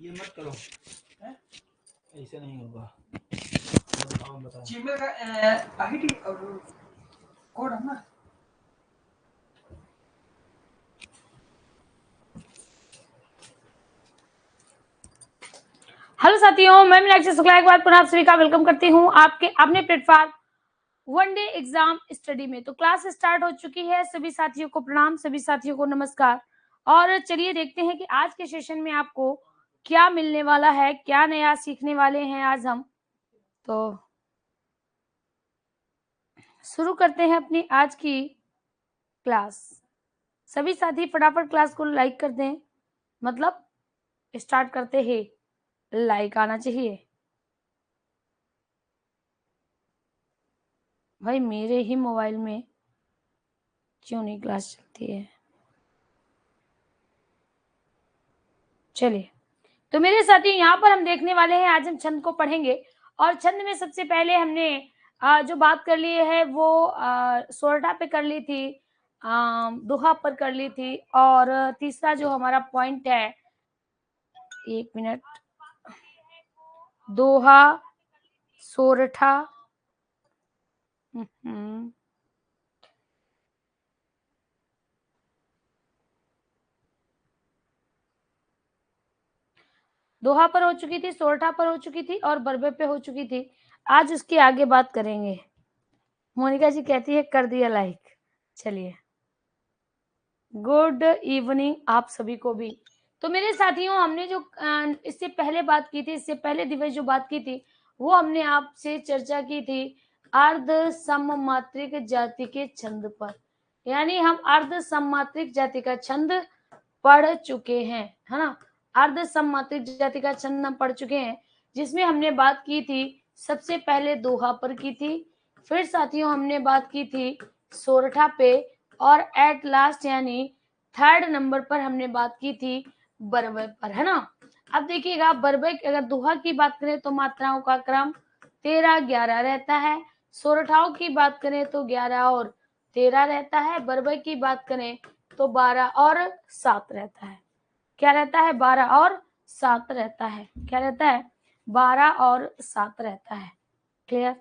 ये मत करो, ऐसे नहीं होगा। बताओ जीमेल का आईडी और कोड है ना। हेलो साथियों, मैं मीनाक्षी शुक्ला एक बार पुनः आप सभी का वेलकम करती हूँ आपके अपने platform one day exam study में। तो क्लास स्टार्ट हो चुकी है। सभी साथियों को प्रणाम, सभी साथियों को नमस्कार। और चलिए देखते हैं कि आज के सेशन में आपको क्या मिलने वाला है, क्या नया सीखने वाले हैं आज हम। तो शुरू करते हैं अपनी आज की क्लास। सभी साथी फटाफट क्लास को लाइक कर दें, मतलब स्टार्ट करते ही लाइक आना चाहिए। भाई मेरे ही मोबाइल में क्यों नहीं क्लास चलती है। चलिए, तो मेरे साथी यहाँ पर हम देखने वाले हैं, आज हम छंद को पढ़ेंगे। और छंद में सबसे पहले हमने जो बात कर ली है वो सोरठा पे कर ली थी, दोहा पर कर ली थी। और तीसरा जो हमारा पॉइंट है, एक मिनट, दोहा, सोरठा, दोहा पर हो चुकी थी, सोरठा पर हो चुकी थी और बरबे पे हो चुकी थी। आज उसके आगे बात करेंगे। मोनिका जी कहती है कर दिया लाइक। चलिए, गुड इवनिंग आप सभी को भी। तो मेरे साथियों, हमने जो इससे पहले बात की थी, इससे पहले दिवस जो बात की थी, वो हमने आपसे चर्चा की थी अर्ध सममात्रिक जाति के छंद पर। यानी हम अर्ध सममात्रिक जाति का छंद पढ़ चुके हैं, है ना। अर्ध सममात्रिक जाति का छंद हम पढ़ चुके हैं, जिसमें हमने बात की थी सबसे पहले दोहा पर की थी, फिर साथियों हमने बात की थी सोरठा पे, और एट लास्ट यानी थर्ड नंबर पर हमने बात की थी बरबे पर, है ना। अब देखिएगा, बरबे अगर दोहा की बात करें तो मात्राओं का क्रम 13-11 रहता है। सोरठाओं की बात करें तो 11 और 13 रहता है। बरबे की बात करें तो 12 और 7 रहता है। क्या रहता है? 12 और 7 रहता है। क्या रहता है? 12 और 7 रहता है। क्लियर?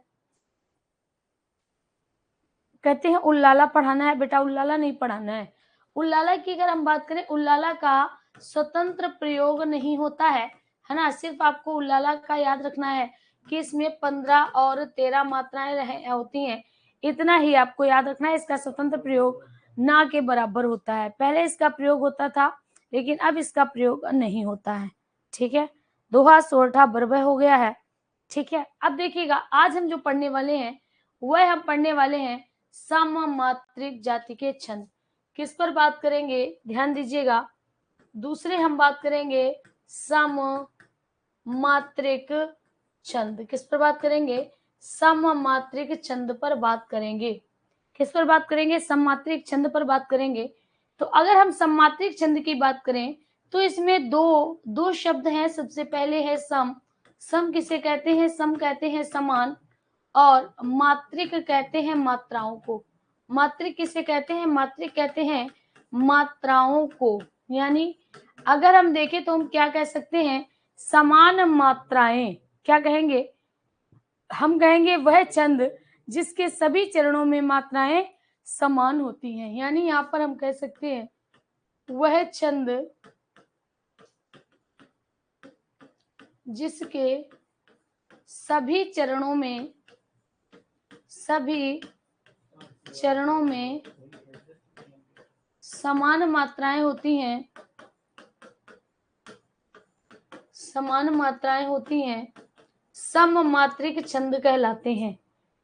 कहते हैं उल्लाला पढ़ाना है। बेटा उल्लाला नहीं पढ़ाना है। उल्लाला की अगर हम बात करें, उल्लाला का स्वतंत्र प्रयोग नहीं होता है ना। सिर्फ आपको उल्लाला का याद रखना है कि इसमें 15 और 13 मात्राएं होती हैं, इतना ही आपको याद रखना है। इसका स्वतंत्र प्रयोग ना के बराबर होता है। पहले इसका प्रयोग होता था, लेकिन अब इसका प्रयोग नहीं होता है। ठीक है, दोहा, सोरठा, बरबे हो गया है। ठीक है, अब देखिएगा, आज हम जो पढ़ने वाले हैं वह हम पढ़ने वाले हैं सममात्रिक जाति के छंद। किस पर बात करेंगे? ध्यान दीजिएगा, दूसरे हम बात करेंगे सममात्रिक छंद। किस पर बात करेंगे? सममात्रिक छंद पर बात करेंगे। किस पर बात करेंगे? सममात्रिक छंद पर बात करेंगे। तो अगर हम सममात्रिक छंद की बात करें तो इसमें दो शब्द हैं। सबसे पहले है सम। सम किसे कहते हैं? सम कहते हैं समान, और मात्रिक कहते हैं मात्राओं को। मात्रिक किसे कहते हैं? मात्रिक कहते हैं मात्राओं को। यानी अगर हम देखें तो हम क्या कह सकते हैं? समान मात्राएं। क्या कहेंगे? हम कहेंगे वह छंद जिसके सभी चरणों में मात्राएं समान होती हैं। यानी यहाँ पर हम कह सकते हैं वह छंद जिसके सभी चरणों में समान मात्राएं होती हैं, सममात्रिक छंद कहलाते हैं।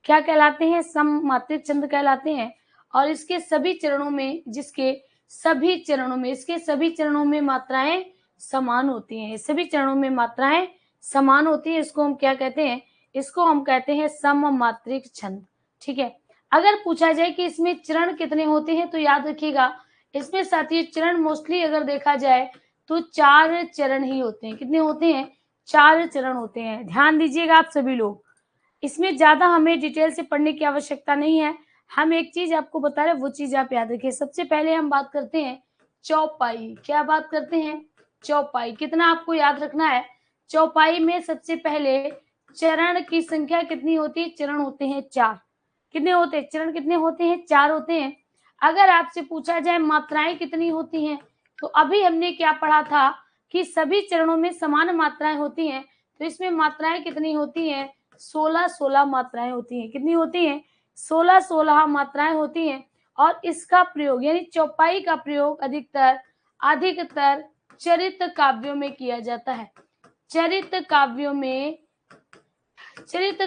क्या कहलाते हैं? सममात्रिक छंद कहलाते हैं। और इसके सभी चरणों में इसके सभी चरणों में मात्राएं समान होती हैं। सभी चरणों में मात्राएं समान होती हैं। इसको हम क्या कहते हैं? इसको हम कहते हैं सममात्रिक छंद। ठीक है, अगर पूछा जाए कि इसमें चरण कितने होते हैं तो याद रखिएगा, इसमें साथियों चरण मोस्टली अगर देखा जाए तो 4 चरण ही होते हैं। कितने होते हैं? 4 चरण होते हैं। ध्यान दीजिएगा आप सभी लोग, इसमें ज्यादा हमें डिटेल से पढ़ने की आवश्यकता नहीं है। हम एक चीज आपको बता रहे, वो चीज आप याद रखिए। सबसे पहले हम बात करते हैं चौपाई। क्या बात करते हैं? चौपाई। कितना आपको याद रखना है, चौपाई में सबसे पहले चरण की संख्या कितनी होती है, चरण होते हैं 4। कितने होते हैं चरण, कितने होते हैं, 4 होते हैं। अगर आपसे पूछा जाए मात्राएं कितनी होती हैं, तो अभी हमने क्या पढ़ा था कि सभी चरणों में समान मात्राएं होती हैं, तो इसमें मात्राएं कितनी होती हैं, 16 मात्राएं होती हैं। कितनी होती हैं, 16 मात्राएं होती हैं। और इसका प्रयोग यानी चौपाई का प्रयोग अधिकतर चरित्र काव्यों में किया जाता है। चरित्र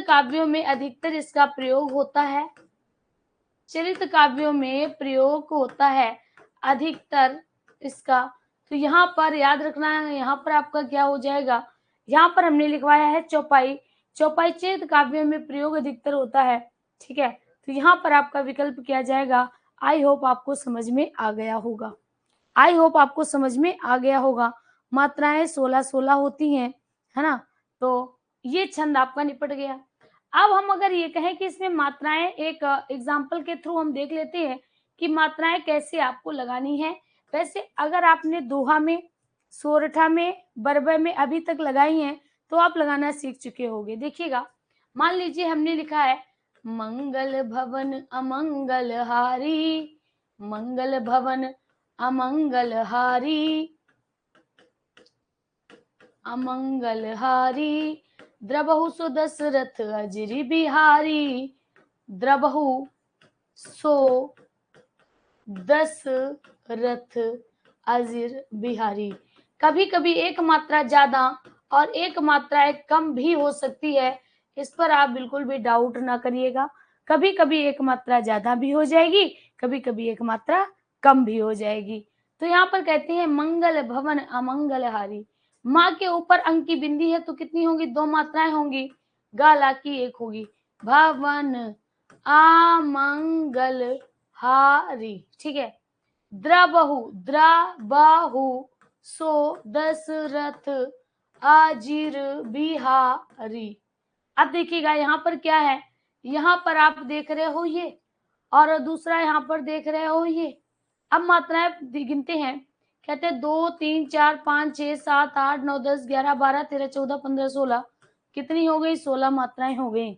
काव्यों में अधिकतर इसका प्रयोग होता है। चरित्र काव्यों में प्रयोग होता है अधिकतर इसका। तो यहाँ पर याद रखना है, यहाँ पर आपका क्या हो जाएगा, यहाँ पर हमने लिखवाया है चौपाई। चौपाई चरित्र काव्यों में प्रयोग अधिकतर होता है, ठीक है। तो यहाँ पर आपका विकल्प किया जाएगा। आई होप आपको समझ में आ गया होगा, आई होप आपको समझ में आ गया होगा। मात्राएं 16 होती हैं, है ना। तो ये छंद आपका निपट गया। अब हम अगर ये कहें कि इसमें मात्राएं, एक एग्जाम्पल के थ्रू हम देख लेते हैं कि मात्राएं कैसे आपको लगानी है। वैसे अगर आपने दोहा में, सोरठा में, बरबे में अभी तक लगाई हैं, तो आप लगाना सीख चुके होंगे। देखिएगा, मान लीजिए हमने लिखा है मंगल भवन अमंगल हारी, मंगल भवन अमंगल हारी, अमंगल हारी, द्रबहु सो दशरथ अजिर बिहारी, द्रबहु सो दशरथ अजिर बिहारी। कभी कभी एक मात्रा ज्यादा और एक मात्रा कम भी हो सकती है, इस पर आप बिल्कुल भी डाउट ना करिएगा। कभी कभी एक मात्रा ज्यादा भी हो जाएगी, कभी कभी एक मात्रा कम भी हो जाएगी। तो यहाँ पर कहते हैं मंगल भवन अमंगल हारी। माँ के ऊपर अंक की बिंदी है तो कितनी होंगी, 2 मात्राएं होंगी, गाला की 1 होगी। भवन अमंगल हारी, ठीक है। द्रबहु सो दशरथ अजिर बिहारी। अब देखिएगा यहाँ पर क्या है, यहाँ पर आप देख रहे हो ये, और दूसरा यहाँ पर देख रहे हो ये। अब मात्राएं गिनते हैं, कहते हैं 2 3 4 5 6 7 8 9 10 11 12 13 14 15 16। कितनी हो गई, 16 मात्राएं हो गई,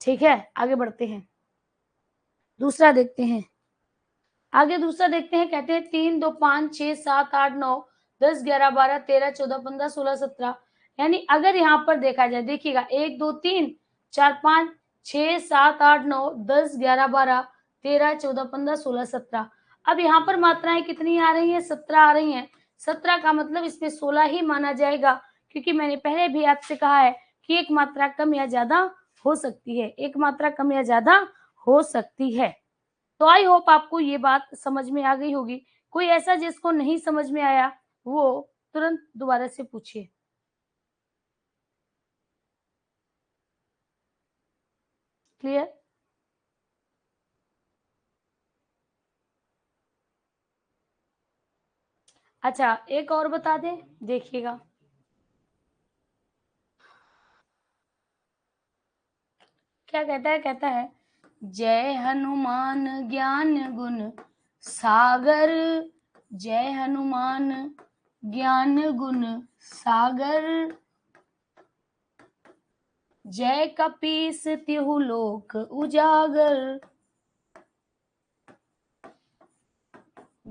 ठीक है। आगे बढ़ते हैं, दूसरा देखते हैं। आगे दूसरा देखते हैं, कहते हैं 3 2 5 6 7 8 9 10 11 12 13 14 15 16 17। यानी अगर यहाँ पर देखा जाए, देखिएगा 1 2 3 4 5 6 7 8 9 10 11 12 13 14 15 16 17। अब यहाँ पर मात्राएं कितनी आ रही हैं, 17 आ रही हैं। 17 का मतलब इसमें 16 ही माना जाएगा, क्योंकि मैंने पहले भी आपसे कहा है कि एक मात्रा कम या ज्यादा हो सकती है, एक मात्रा कम या ज्यादा हो सकती है। तो आई होप आपको ये बात समझ में आ गई होगी। कोई ऐसा जिसको नहीं समझ में आया, वो तुरंत दोबारा से पूछिए। क्लियर? अच्छा, एक और बता दें, देखिएगा। क्या कहता है, कहता है जय हनुमान ज्ञान गुण सागर, जय हनुमान ज्ञान गुण सागर, जय कपीस तिहु लोक उजागर,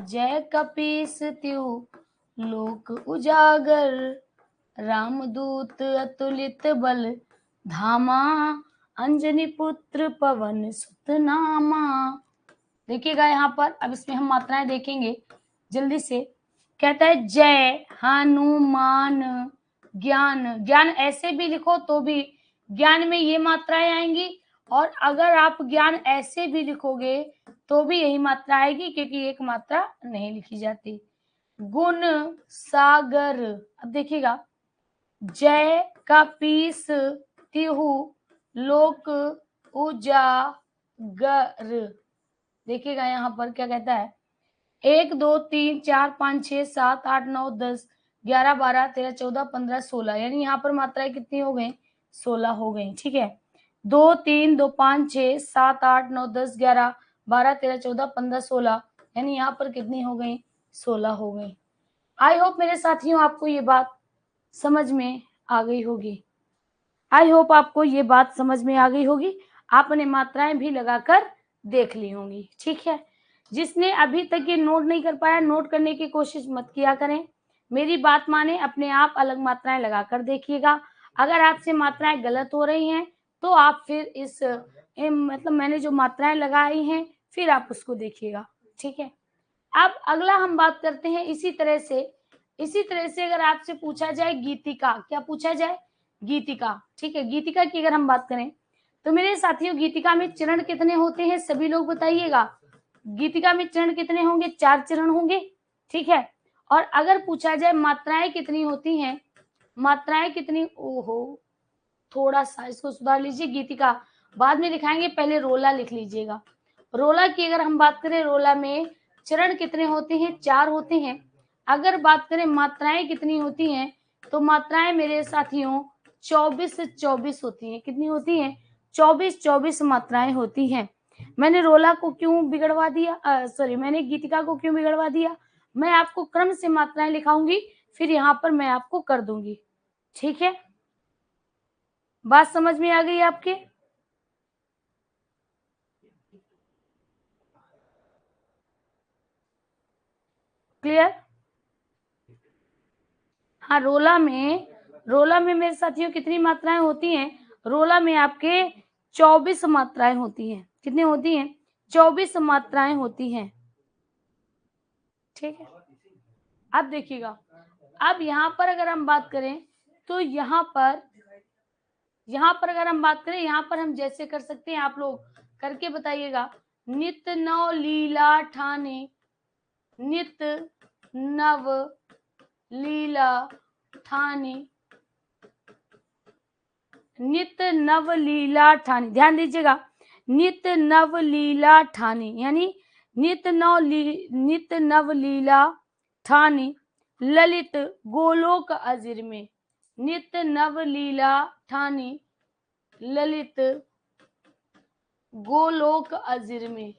जय कपीस तिहु लोक उजागर, रामदूत अतुलित बल धामा, अंजनी पुत्र पवन सुत नामा। देखिएगा यहाँ पर, अब इसमें हम मात्राएं देखेंगे जल्दी से। कहता है जय हनुमान ज्ञान, ज्ञान ऐसे भी लिखो तो भी ज्ञान में ये मात्राएं आएंगी, और अगर आप ज्ञान ऐसे भी लिखोगे तो भी यही मात्रा आएगी, क्योंकि एक मात्रा नहीं लिखी जाती। गुण सागर, अब देखिएगा जय कपीस तिहु लोक उजागर। देखिएगा यहाँ पर क्या कहता है, 1 2 3 4 5 6 7 8 9 10 11 12 13 14 15 16। यानी यहाँ पर मात्राएं कितनी हो गई, 16 हो गई, ठीक है। 2 3 2 5 6 7 8 9 10 11 12 13 14 15 16। यानी यहाँ पर कितनी हो गई, 16 हो गई। आई होप मेरे साथियों आपको ये बात समझ में आ गई होगी। आई होप आपको ये बात समझ में आ गई होगी। आपने मात्राएं भी लगाकर देख ली होंगी। ठीक है, जिसने अभी तक ये नोट नहीं कर पाया, नोट करने की कोशिश मत किया करें। मेरी बात माने, अपने आप अलग मात्राएं लगाकर देखिएगा। अगर आपसे मात्राएं गलत हो रही हैं तो आप फिर इस मतलब मैंने जो मात्राएं लगाई हैं फिर आप उसको देखिएगा। ठीक है, अब अगला हम बात करते हैं इसी तरह से अगर आपसे पूछा जाए गीतिका, क्या पूछा जाए? गीतिका। ठीक है, गीतिका की अगर हम बात करें तो मेरे साथियों गीतिका में चरण कितने होते हैं? सभी लोग बताइएगा। गीतिका में चरण कितने होंगे? 4 चरण होंगे। ठीक है, और अगर पूछा जाए मात्राएं कितनी होती हैं, मात्राएं कितनी, ओहो थोड़ा सा इसको सुधार लीजिए। गीतिका बाद में लिखाएंगे, पहले रोला लिख लीजिएगा। रोला की अगर हम बात करें, रोला में चरण कितने होते हैं? 4 होते हैं। अगर बात करें मात्राएं कितनी होती हैं तो मात्राएं मेरे साथियों 24 होती हैं। कितनी होती हैं? 24 मात्राएं होती हैं। मैंने रोला को क्यों बिगड़वा दिया, मैंने गीतिका को क्यों बिगड़वा दिया? मैं आपको क्रम से मात्राएं लिखाऊंगी, फिर यहाँ पर मैं आपको कर दूंगी। ठीक है, बात समझ में आ गई आपके? क्लियर? हाँ, रोला में मेरे साथियों कितनी मात्राएं होती हैं? रोला में आपके 24 मात्राएं होती हैं। कितनी होती हैं? 24 मात्राएं होती हैं। ठीक है, अब देखिएगा, अब यहाँ पर अगर हम बात करें तो यहाँ पर अगर हम बात करें, यहाँ पर हम जैसे कर सकते हैं, आप लोग करके बताइएगा। नित नव लीला ठाने, नित नव लीला ठाने, नित नव लीला ठानी। ध्यान दीजिएगा, नित नव लीला ठानी यानी नित नव लीला ठानी ललित गोलोक अजिर में। नित नव लीला ठानी ललित गोलोक अजिर में,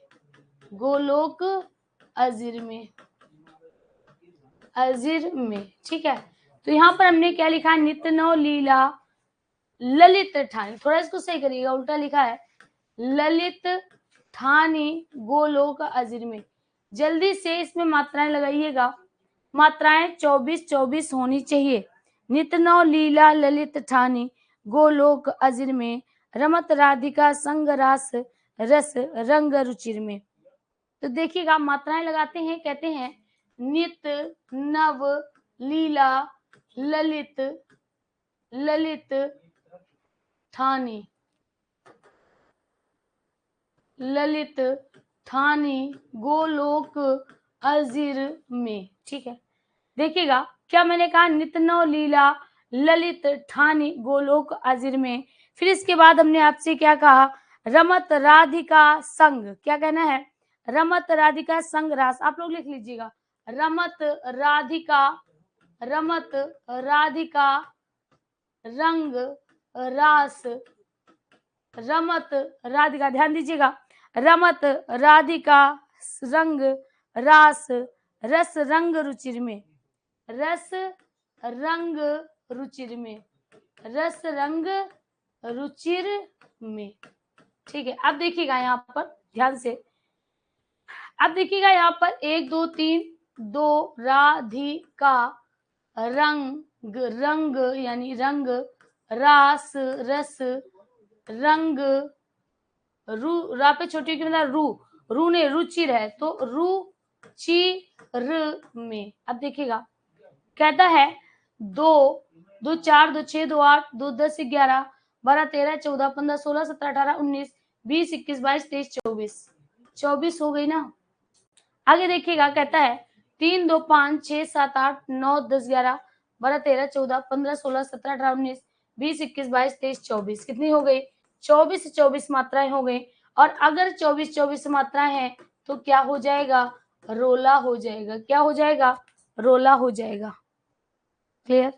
गोलोक अजिर में, अजिर में। ठीक है, तो यहाँ पर हमने क्या लिखा है? नित नव लीला ललित ठानी, थोड़ा इसको सही करिएगा, उल्टा लिखा है। ललित ठानी गोलोक अजिर में। जल्दी से इसमें मात्राएं लगाइएगा। मात्राएं 24 होनी चाहिए। नित नव लीला ललित ठानी गोलोक अजिर में, रमत राधिका संग रास रस रंग रुचिर में। तो देखिएगा, मात्राएं लगाते हैं, कहते हैं नित नव लीला ललित ठानी, ललित ठानी गोलोक अजिर में। ठीक है, देखिएगा क्या मैंने कहा? नित नव लीला ललित ठानी गोलोक अजिर में। फिर इसके बाद हमने आपसे क्या कहा? रमत राधिका संग, क्या कहना है? रमत राधिका संग रास। आप लोग लिख लीजिएगा, रमत राधिका रंग रास, रमत राधिका, ध्यान दीजिएगा, रमत राधिका रंग रास रस रंग रुचिर में, रस रंग रुचिर में, रस रंग रुचिर में। ठीक है, अब देखिएगा यहाँ पर ध्यान से, अब देखिएगा यहाँ पर 1 2 3 2 राधिका रंग यानी रंग, रास रस, रंग, रू, रा पे छोटी की मतलब रू ने रुचिर है तो रुचिर में। अब देखिएगा, कहता है 2 2 4 2 6 2 8 2 10 11 12 13 14 15 16 17 18 19 20 21 22 23 24 24 हो गई ना। आगे देखिएगा, कहता है 3 2 5 6 7 8 9 10 11 12 13 14 15 16 17 18 19 20 21 22 23 24 कितनी हो गई? 24 मात्राएं हो गई। और अगर 24 मात्राएं हैं तो क्या हो जाएगा? रोला हो जाएगा। क्या हो जाएगा? रोला हो जाएगा। क्लियर?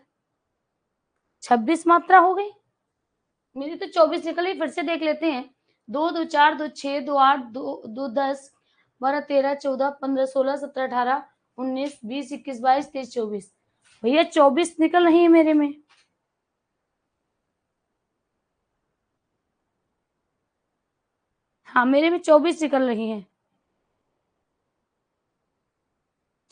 26 मात्रा हो गई, मेरी तो 24 निकल गई। फिर से देख लेते हैं, 2 2 4 2 6 2 8 2 2 10 12 13 14 15 16 17 18 19, 20, 21, 22, 23, 24। भैया 24 निकल रही है मेरे में। हाँ मेरे में 24 निकल रही है।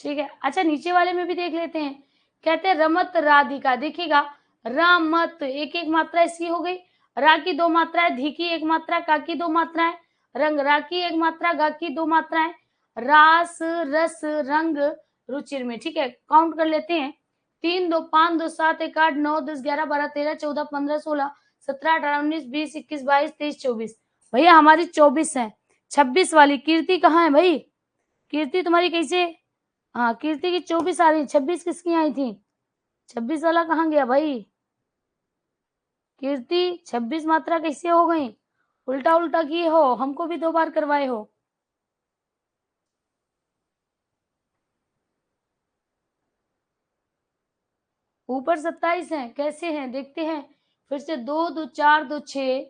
ठीक है, अच्छा नीचे वाले में भी देख लेते हैं। कहते हैं रमत राधिका, देखिएगा रमत एक एक मात्रा इसकी हो गई, रा की 2 मात्रा है, धी की 1 मात्रा, का की 2 मात्रा है, रंग रा की 1 मात्रा, गा की 2 मात्रा है, रास रस रंग रुचिर में। ठीक है, काउंट कर लेते हैं। 3 2 5 2 7 1 8 9 10 11 12 13 14 15 16 17 18 19 20 21 22 23 24। भैया हमारी 24 है। 26 वाली कीर्ति कहाँ है भाई? कीर्ति तुम्हारी कैसे? हाँ कीर्ति की 24 आ रही, 26 किसकी आई थी? 26 वाला कहाँ गया भाई? कीर्ति 26 मात्रा कैसे हो गई? उल्टा उल्टा किए हो, हमको भी 2 बार करवाए हो। ऊपर 27 है, कैसे हैं देखते हैं फिर से। 2 2 4 2 6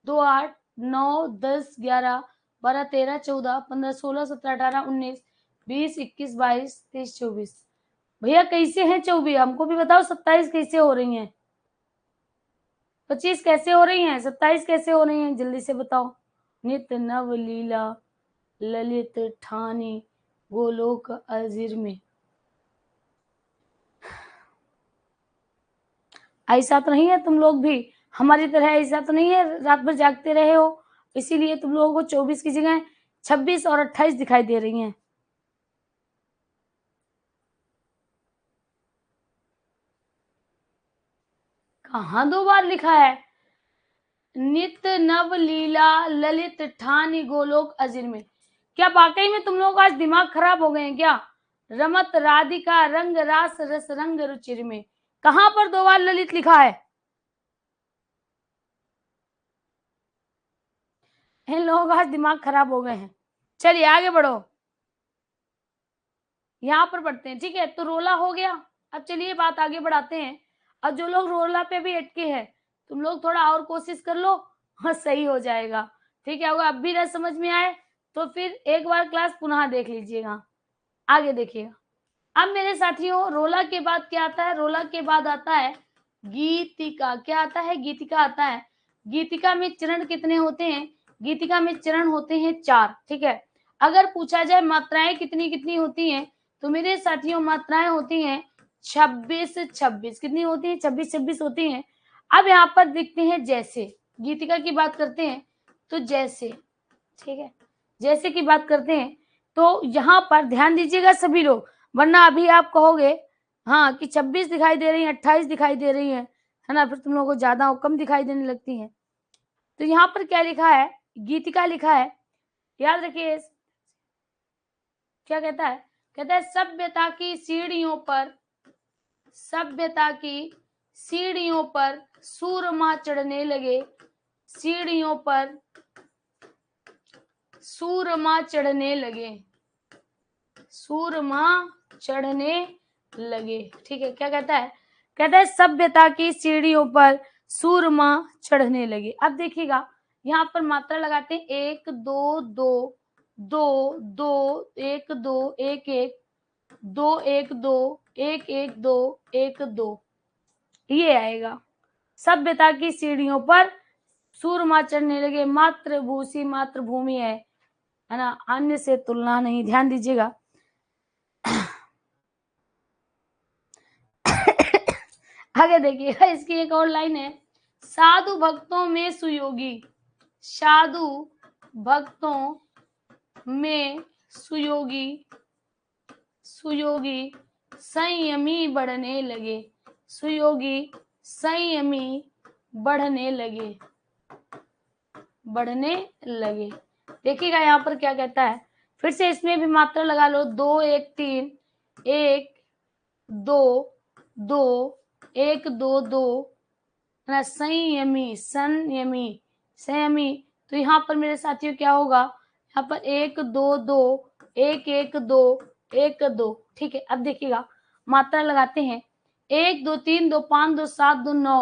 2 8 9 10 11 12 13 14 15 16 17 18 19 20 21 22 23 24। भैया कैसे हैं 24? हमको भी बताओ 27 कैसे हो रही हैं, 25 कैसे हो रही हैं, 27 कैसे हो रही हैं, जल्दी से बताओ। नित नव लीला ललित ठानी गोलोक अजीर में। ऐसा तो नहीं है तुम लोग भी हमारी तरह, ऐसा तो नहीं है रात भर जागते रहे हो इसीलिए तुम लोगों को 24 की जगह 26 और 28 दिखाई दे रही हैं। कहाँ 2 बार लिखा है? नित नव लीला ललित ठानी गोलोक अजीर में। क्या वाकई में तुम लोगों का आज दिमाग खराब हो गए हैं क्या? रमत राधिका रंग रास रस रंग रुचिर में, कहां पर 2 बार ललित लिखा है? इन लोगों का आज दिमाग खराब हो गए हैं। चलिए आगे बढ़ो, यहाँ पर पढ़ते हैं। ठीक है, तो रोला हो गया। अब चलिए बात आगे बढ़ाते हैं। अब जो लोग रोला पे भी अटके हैं तुम लोग थोड़ा और कोशिश कर लो, हाँ सही हो जाएगा। ठीक है, अगर अब भी ना समझ में आए तो फिर एक बार क्लास पुनः देख लीजिएगा। आगे देखिएगा। अब मेरे साथियों रोला के बाद क्या आता है? रोला के बाद आता है गीतिका। क्या आता है? गीतिका आता है। गीतिका में चरण कितने होते हैं? गीतिका में चरण होते हैं 4। ठीक है, अगर पूछा जाए मात्राएं कितनी कितनी होती हैं तो मेरे साथियों मात्राएं होती हैं 26 26। कितनी होती है? 26 26 होती हैं। अब यहाँ पर दिखते हैं जैसे, गीतिका की बात करते हैं तो जैसे, ठीक है जैसे की बात करते हैं तो यहाँ पर ध्यान दीजिएगा सभी लोग, वरना अभी आप कहोगे हाँ कि 26 दिखाई दे रही है 28 दिखाई दे रही है ना, फिर तुम लोगों को ज्यादा और कम दिखाई देने लगती है। तो यहाँ पर क्या लिखा है? गीतिका लिखा है, याद रखिए। क्या कहता है? कहता है सभ्यता की सीढ़ियों पर, सभ्यता की सीढ़ियों पर सूरमा चढ़ने लगे, सीढ़ियों पर सूरमा चढ़ने लगे, सूरमा चढ़ने लगे। ठीक है, क्या कहता है? कहता है सभ्यता की सीढ़ियों पर सूरमा चढ़ने लगे। अब देखिएगा यहाँ पर मात्रा लगाते हैं 1 2 2 2 2 1 2 1 1 2 1 2 1 1 2 1 2, ये आएगा। सभ्यता की सीढ़ियों पर सूरमा चढ़ने लगे, मातृभूषी मातृभूमि है ना, अन्य से तुलना नहीं। ध्यान दीजिएगा। आगे देखिएगा, इसकी एक और लाइन है, साधु भक्तों में सुयोगी, साधु भक्तों में सुयोगी, सुयोगी संयमी बढ़ने लगे, सुयोगी संयमी बढ़ने लगे, बढ़ने लगे। देखिएगा यहाँ पर क्या कहता है, फिर से इसमें भी मात्रा लगा लो, 2 1 3 1 2 2 1 2 2 संयमी, संयमी संयमी। तो यहाँ पर मेरे साथियों क्या होगा? यहाँ पर 1 2 2 1 1 2 1 2। ठीक है, अब देखिएगा मात्रा लगाते हैं 1 2 3 2 5 2 7 2 9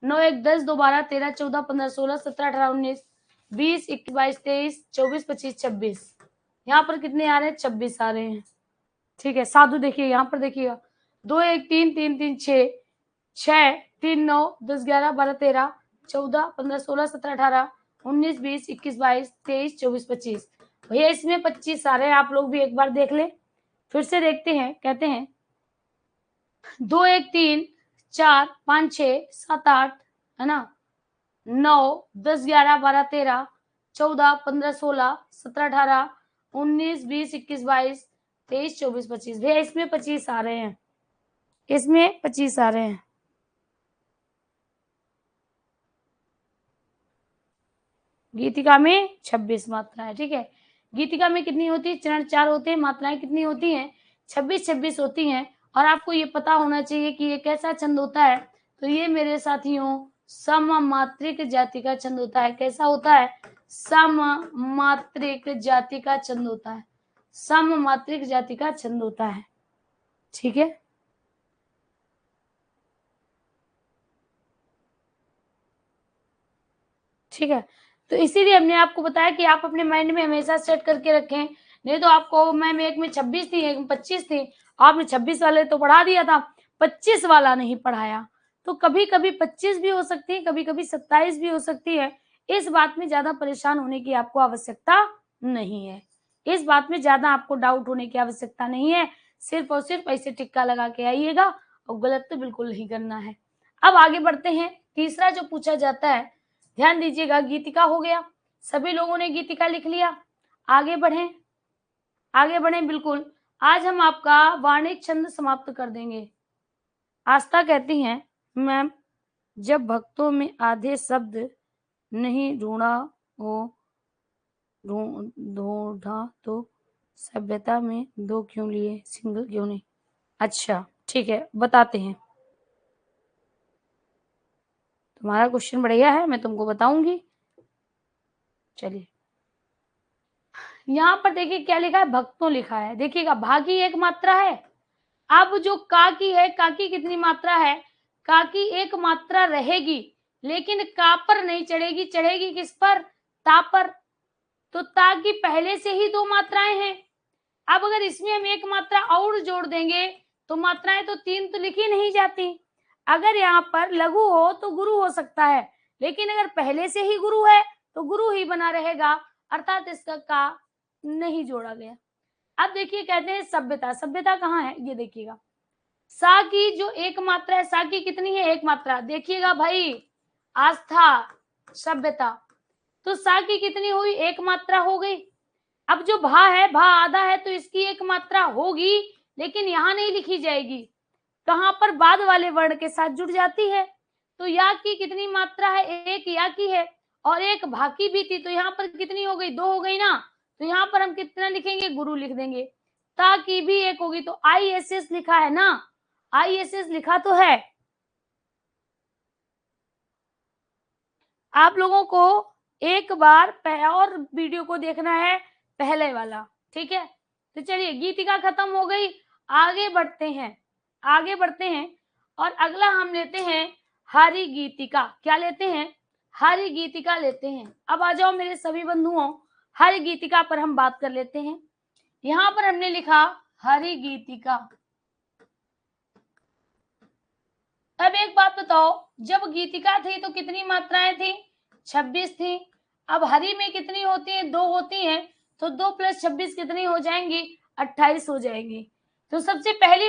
9 1 10 2 12 13 14 15 16 17 18 19 20 21 22 23 24 25 26। यहाँ पर कितने आ रहे हैं? 26 आ रहे हैं। ठीक है। साधु देखिए यहाँ पर देखिएगा, 2 1 3 3 3 6 6 3 9 10 11 12 13 14 15 16 17 18 19 20 21 22 23 24 25। भैया इसमें 25 आ रहे हैं, आप लोग भी एक बार देख लें। फिर से देखते हैं, कहते हैं 2 1 3 4 5 6 7 8 है ना, 9 10 11 12 13 14 15 16 17 18 19 20 21 22 23 24 25। भैया इसमें 25 आ रहे हैं, इसमें 25 आ रहे हैं। गीतिका में 26 मात्राएं। ठीक है, गीतिका में कितनी होती है, चरण 4 होते हैं, मात्राएं कितनी होती हैं, 26 होती हैं। और आपको ये पता होना चाहिए कि ये कैसा छंद होता है। तो ये मेरे साथियों सममात्रिक जाति का छंद होता है। कैसा होता है, सममात्रिक जाति का छंद होता है, सममात्रिक जाति का छंद होता है। ठीक है, ठीक है। तो इसीलिए हमने आपको बताया कि आप अपने माइंड में हमेशा सेट करके रखें, नहीं तो आपको मैम एक में 26 थी, एक में 25 थी, आपने 26 वाले तो पढ़ा दिया था, 25 वाला नहीं पढ़ाया। तो कभी कभी 25 भी हो सकती है, कभी कभी 27 भी हो सकती है। इस बात में ज्यादा परेशान होने की आपको आवश्यकता नहीं है, इस बात में ज्यादा आपको डाउट होने की आवश्यकता नहीं है। सिर्फ और सिर्फ ऐसे टिक्का लगा के आइएगा, और गलत तो बिल्कुल नहीं करना है। अब आगे बढ़ते हैं। तीसरा जो पूछा जाता है, ध्यान दीजिएगा, गीतिका हो गया, सभी लोगों ने गीतिका लिख लिया। आगे बढ़ें, आगे बढ़ें, बिल्कुल। आज हम आपका वार्णिक छंद समाप्त कर देंगे। आस्था कहती हैं, मैम जब भक्तों में आधे शब्द नहीं ढूंढा तो सभ्यता में 2 क्यों लिए, सिंगल क्यों नहीं? अच्छा ठीक है, बताते हैं। तुम्हारा क्वेश्चन बढ़िया है, मैं तुमको बताऊंगी। चलिए, यहाँ पर देखिए क्या लिखा है, भक्तों लिखा है। देखिएगा, भागी एक मात्रा है। अब जो का की है, का की कितनी मात्रा है, का की एक मात्रा रहेगी, लेकिन का पर नहीं चढ़ेगी, चढ़ेगी किस पर, ता पर। तो ता की पहले से ही 2 मात्राएं हैं। अब अगर इसमें हम एक मात्रा और जोड़ देंगे तो मात्राएं तो 3 तो लिखी नहीं जाती। अगर यहाँ पर लघु हो तो गुरु हो सकता है, लेकिन अगर पहले से ही गुरु है तो गुरु ही बना रहेगा, अर्थात इसका का नहीं जोड़ा गया। अब देखिए, कहते हैं सभ्यता, सभ्यता कहाँ है, ये देखिएगा, सा की जो एक मात्रा है, सा की कितनी है, एक मात्रा। देखिएगा भाई, आस्था, सभ्यता, तो सा की कितनी हुई, एक मात्रा हो गई। अब जो भा है, भा आधा है, तो इसकी एक मात्रा होगी, लेकिन यहां नहीं लिखी जाएगी, कहां पर, बाद वाले वर्ण के साथ जुड़ जाती है। तो या की कितनी मात्रा है, एक या की है, और एक भा की भी थी, तो यहाँ पर कितनी हो गई, 2 हो गई ना। तो यहाँ पर हम कितना लिखेंगे, गुरु लिख देंगे। ता की भी एक होगी, तो ISS लिखा है ना, ISS लिखा तो है। आप लोगों को एक बार और वीडियो को देखना है, पहले वाला, ठीक है। तो चलिए, गीतिका खत्म हो गई, आगे बढ़ते हैं, आगे बढ़ते हैं। और अगला हम लेते हैं हरि गीतिका। क्या लेते हैं, हरि गीतिका लेते हैं। अब आ जाओ मेरे सभी बंधुओं, हरि गीतिका पर हम बात कर लेते हैं। यहां पर हमने लिखा हरि गीतिका। अब एक बात बताओ, जब गीतिका थी तो कितनी मात्राएं थी, 26 थी। अब हरि में कितनी होती है, 2 होती हैं, तो 2 + 26 कितनी हो जाएंगी, 28 हो जाएंगी। तो सबसे पहली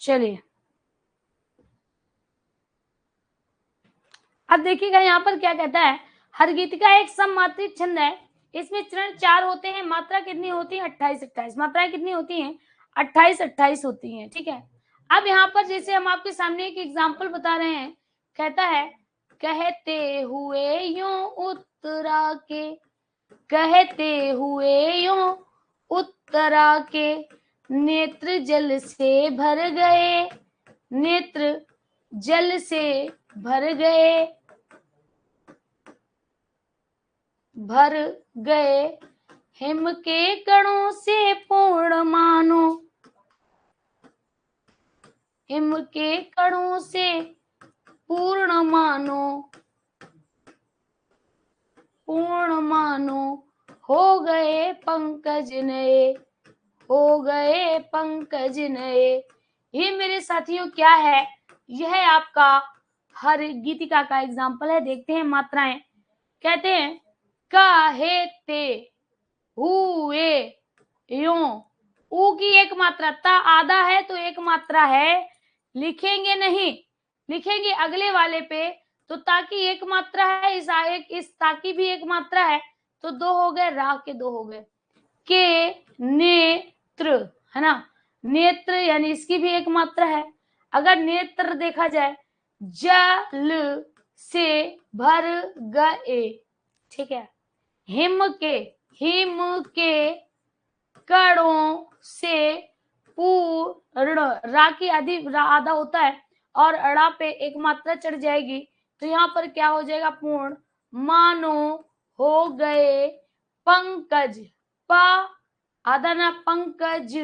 चलिए अब देखिएगा यहाँ पर क्या कहता है, हरगीतिका एक सममात्रिक छंद है, इसमें चरण 4 होते हैं, मात्रा कितनी होती है 28-28, मात्राएं कितनी होती हैं 28-28 होती हैं, ठीक है। अब यहाँ पर जैसे हम आपके सामने एक एग्जाम्पल बता रहे हैं, कहता है कहते हुए यूं उत्तरा के, कहते हुए यूं उत्तरा के, नेत्र जल से भर गए, नेत्र जल से भर गए, भर गए, हिम के कणों से पूर्ण मानो, हिम के कणों से पूर्ण मानो, पूर्ण मानो, हो गए पंकज नए, हो गए पंकज नए। ये मेरे साथियों क्या है, यह आपका हर गीतिका का एग्जाम्पल है। देखते हैं मात्राएं, कहते हैं कहते हुए यूं, ऊ की एक मात्रा, ता आधा है तो एक मात्रा है, लिखेंगे नहीं, लिखेंगे अगले वाले पे, तो ताकि एक मात्रा है, इस ताकि भी एक मात्रा है, तो दो हो गए, रा के दो हो गए, के नेत्र है ना, नेत्र यानी इसकी भी एक मात्रा है। अगर नेत्र देखा जाए, जल से भर गए, ठीक है, हिम के कणों से पूर्ण, रा की आधा होता है और अड़ा पे एक मात्रा चढ़ जाएगी, तो यहाँ पर क्या हो जाएगा पूर्ण, मानो हो गए पंकज, पा आधा ना, पंकज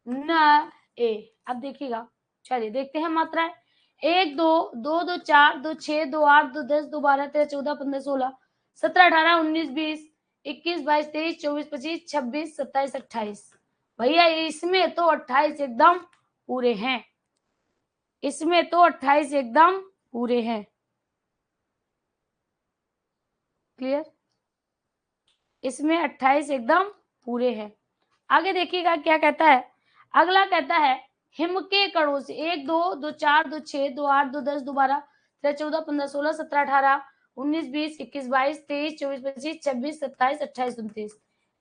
न ए। अब देखिएगा, चलिए देखते हैं मात्राएं, 1 2 2 2 4 2 6 2 8 2 10 2 12 13 14 15 16 17 18 19 20 21 22 23 24 25 26 27 28। भैया इसमें तो 28 एकदम पूरे हैं, इसमें तो 28 एकदम पूरे हैं, क्लियर, इसमें 28 एकदम पूरे हैं। आगे देखिएगा क्या कहता है, अगला कहता है हिम के कणों से, 1 2 2 4 2 6 2 8 2 10 2 12 13 14 15 16 17 18 19 20 21 22 23 24 25 26 27 28 29।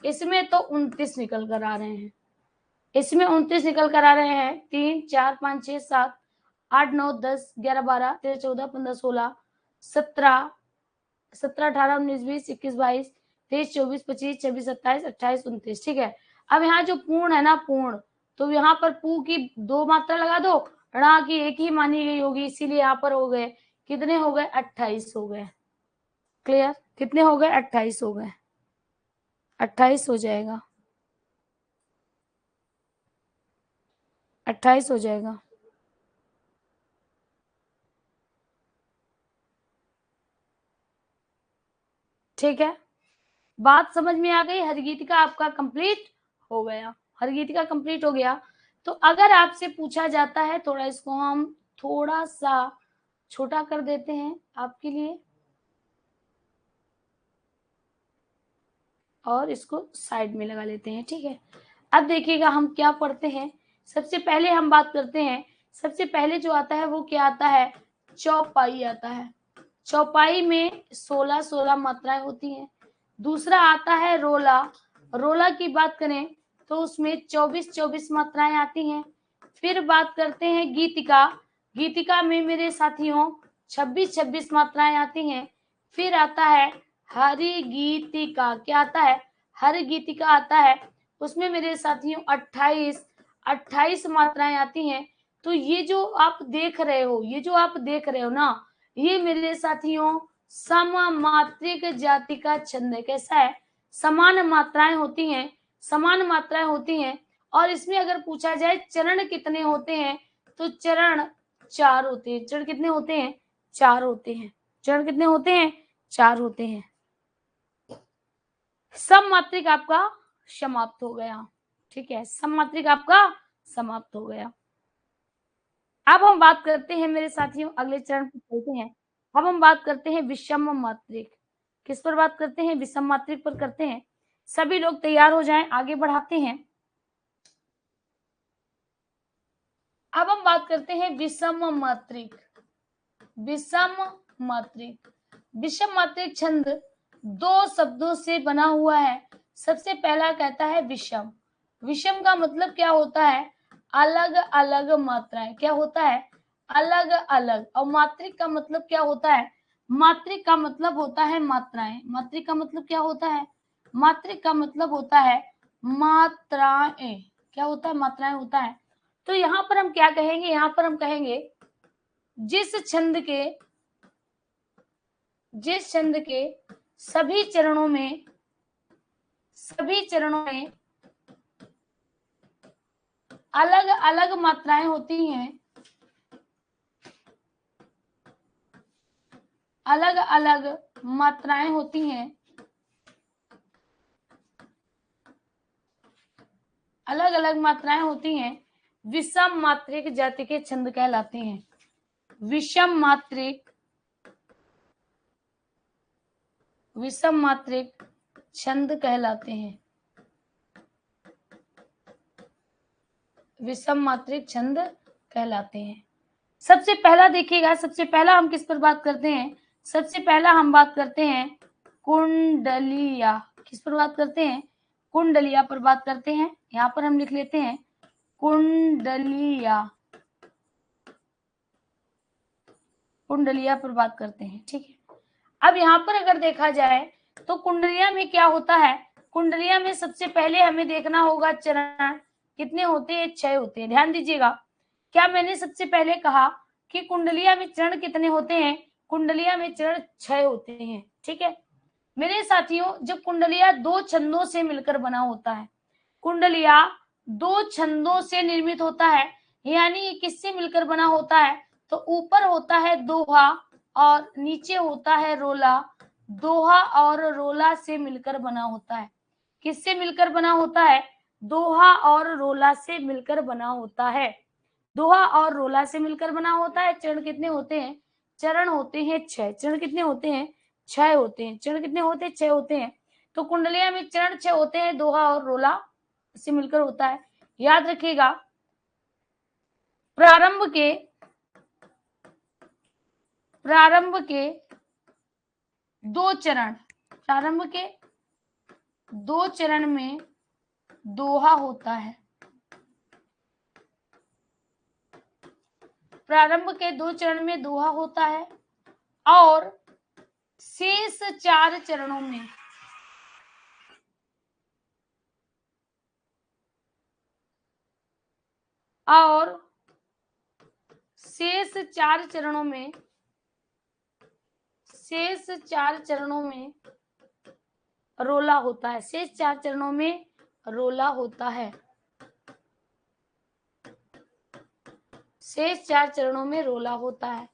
इसमें तो 29 निकल कर आ रहे हैं, इसमें 29 निकल कर आ रहे हैं, 3 4 5 6 7 8 9 10 11 12 13 14 15 16 17 18 19 20 21 22 23 24 25 26 27 28 29, ठीक है। अब यहाँ जो पूर्ण है ना, पूर्ण, तो यहाँ पर पू की दो मात्रा लगा दो, णा की एक ही मानी गई होगी, इसीलिए यहाँ पर हो गए कितने, हो गए 28 हो गए, क्लियर, कितने हो गए 28 हो गए, 28 हो जाएगा, 28 हो जाएगा। ठीक है, बात समझ में आ गई, हरगीतिका आपका कंप्लीट हो गया, हरगीतिका कंप्लीट हो गया। तो अगर आपसे पूछा जाता है, थोड़ा इसको हम थोड़ा सा छोटा कर देते हैं आपके लिए, और इसको साइड में लगा लेते हैं, ठीक है। अब देखिएगा हम क्या पढ़ते हैं, सबसे पहले हम बात करते हैं, सबसे पहले जो आता है वो क्या आता है, चौपाई आता है। चौपाई में 16-16 मात्राएं होती हैं। दूसरा आता है रोला, रोला की बात करें तो उसमें 24-24 मात्राएं आती हैं। फिर बात करते हैं गीतिका, गीतिका में मेरे साथियों 26-26 मात्राएं आती हैं। फिर आता है हरि गीतिका, क्या आता है, हरि गीतिका आता है, उसमें मेरे साथियों 28 मात्राएं आती हैं। तो ये जो आप देख रहे हो, ये जो आप देख रहे हो ना, ये मेरे साथियों सममात्रिक जाति का छंद है। कैसा है, समान मात्राएं होती हैं, समान मात्राएं होती हैं। और इसमें अगर पूछा जाए चरण कितने होते हैं, तो चरण 4 होते हैं। चरण कितने होते हैं, 4 होते हैं। चरण कितने होते हैं, 4 होते हैं। सममात्रिक आपका समाप्त हो गया, ठीक है, सममात्रिक आपका समाप्त हो गया। अब हम बात करते हैं मेरे साथियों, अगले चरण पर चलते हैं। अब हम बात करते हैं विषम मात्रिक। किस पर बात करते हैं, विषम मात्रिक पर करते हैं। सभी लोग तैयार हो जाएं, आगे बढ़ाते हैं। अब हम बात करते हैं विषम मात्रिक। विषम मात्रिक, विषम मात्रिक छंद दो शब्दों से बना हुआ है। सबसे पहला कहता है विषम। विषम का मतलब क्या होता है? अलग अलग मात्राएं। क्या होता है? अलग अलग। और मात्रिक का मतलब क्या होता है? मात्रिक का मतलब होता है मात्राएं। मात्रिक का मतलब क्या होता है? मात्रिक का मतलब होता है मात्राएं। क्या होता है? मात्राएं होता है। तो यहाँ पर हम क्या कहेंगे? यहाँ पर हम कहेंगे जिस छंद के सभी चरणों में अलग अलग मात्राएं होती हैं, अलग अलग मात्राएं होती हैं, अलग अलग मात्राएं होती हैं, विषम मात्रिक जाति के छंद कहलाते हैं। विषम मात्रिक छंद कहलाते हैं। विषम मात्रिक छंद कहलाते हैं। सबसे पहला देखिएगा, सबसे पहला हम किस पर बात करते हैं? सबसे पहला हम बात करते हैं कुंडलिया। किस पर बात करते हैं? कुंडलिया पर बात करते हैं। यहाँ पर हम लिख लेते हैं कुंडलिया। कुंडलिया पर बात करते हैं, ठीक है। अब यहाँ पर अगर देखा जाए तो कुंडलिया में क्या होता है? कुंडलिया में सबसे पहले हमें देखना होगा चरण कितने होते हैं? 6 होते हैं। ध्यान दीजिएगा, क्या मैंने सबसे पहले कहा कि कुंडलिया में चरण कितने होते हैं? कुंडलिया में चरण 6 होते हैं, ठीक है मेरे साथियों। जब कुंडलिया दो छंदों से मिलकर बना होता है, कुंडलिया दो छंदों से निर्मित होता है, यानी ये किससे मिलकर बना होता है? तो ऊपर होता है दोहा और नीचे होता है रोला। दोहा और रोला से मिलकर बना होता है। किससे मिलकर बना होता है? दोहा और रोला से मिलकर बना होता है। दोहा और रोला से मिलकर बना होता है। चरण कितने होते हैं? चरण होते हैं 6। चरण कितने होते हैं? 6 होते हैं। चरण कितने होते हैं? 6 होते हैं। तो कुंडलिया में चरण 6 होते हैं, दोहा और रोला से मिलकर होता है। याद रखिएगा, प्रारंभ के दो चरण में दोहा होता है। प्रारंभ के 2 चरण में दोहा होता है और शेष 4 चरणों में रोला होता है। शेष 4 चरणों में रोला होता है। शेष 4 चरणों में रोला होता है।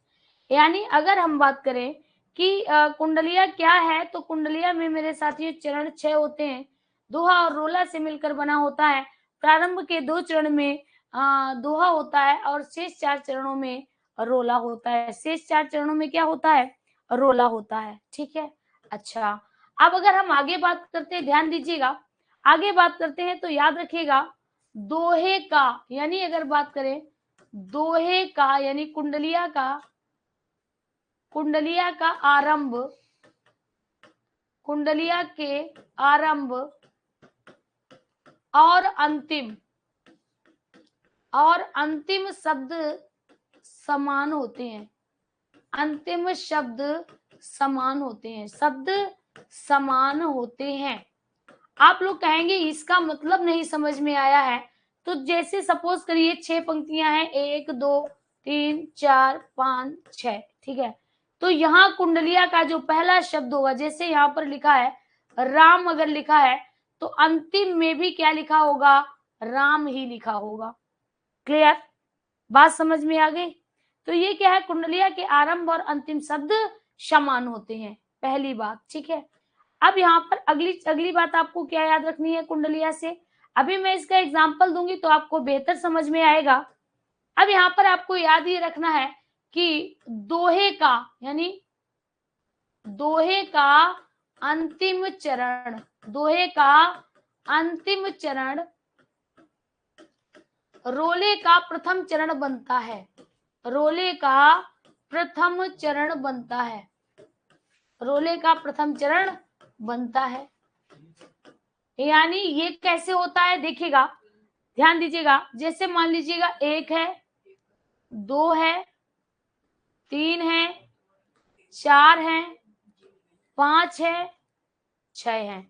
यानी अगर हम बात करें कि कुंडलिया क्या है, तो कुंडलिया में मेरे साथियों चरण 6 होते हैं, दोहा और रोला से मिलकर बना होता है। प्रारंभ के 2 चरण में दोहा होता है और शेष 4 चरणों में रोला होता है। शेष 4 चरणों में क्या होता है? रोला होता है, ठीक है। अच्छा, अब अगर हम आगे बात करते हैं, ध्यान दीजिएगा, आगे बात करते हैं तो याद रखिएगा दोहे का, यानी अगर बात करें दोहे का यानी कुंडलिया का आरंभ, कुंडलिया के आरंभ और अंतिम शब्द समान होते हैं। अंतिम शब्द समान होते हैं। शब्द समान होते हैं। आप लोग कहेंगे इसका मतलब नहीं समझ में आया है। तो जैसे सपोज करिए 6 पंक्तियां हैं, 1 2 3 4 5 6, ठीक है। तो यहाँ कुंडलिया का जो पहला शब्द होगा, जैसे यहाँ पर लिखा है राम, अगर लिखा है तो अंतिम में भी क्या लिखा होगा? राम ही लिखा होगा। क्लियर? बात समझ में आ गई? तो ये क्या है? कुंडलिया के आरंभ और अंतिम शब्द समान होते हैं, पहली बात, ठीक है। अब यहाँ पर अगली बात आपको क्या याद रखनी है कुंडलिया से? अभी मैं इसका एग्जाम्पल दूंगी तो आपको बेहतर समझ में आएगा। अब यहाँ पर आपको याद ये रखना है कि दोहे का यानी दोहे का अंतिम चरण रोले का प्रथम चरण बनता है, रोले का प्रथम चरण बनता है, रोले का प्रथम चरण बनता है। यानी ये कैसे होता है देखिएगा, ध्यान दीजिएगा। जैसे मान लीजिएगा 1 है, 2 है, 3 है, 4 है, 5 है, 6 है,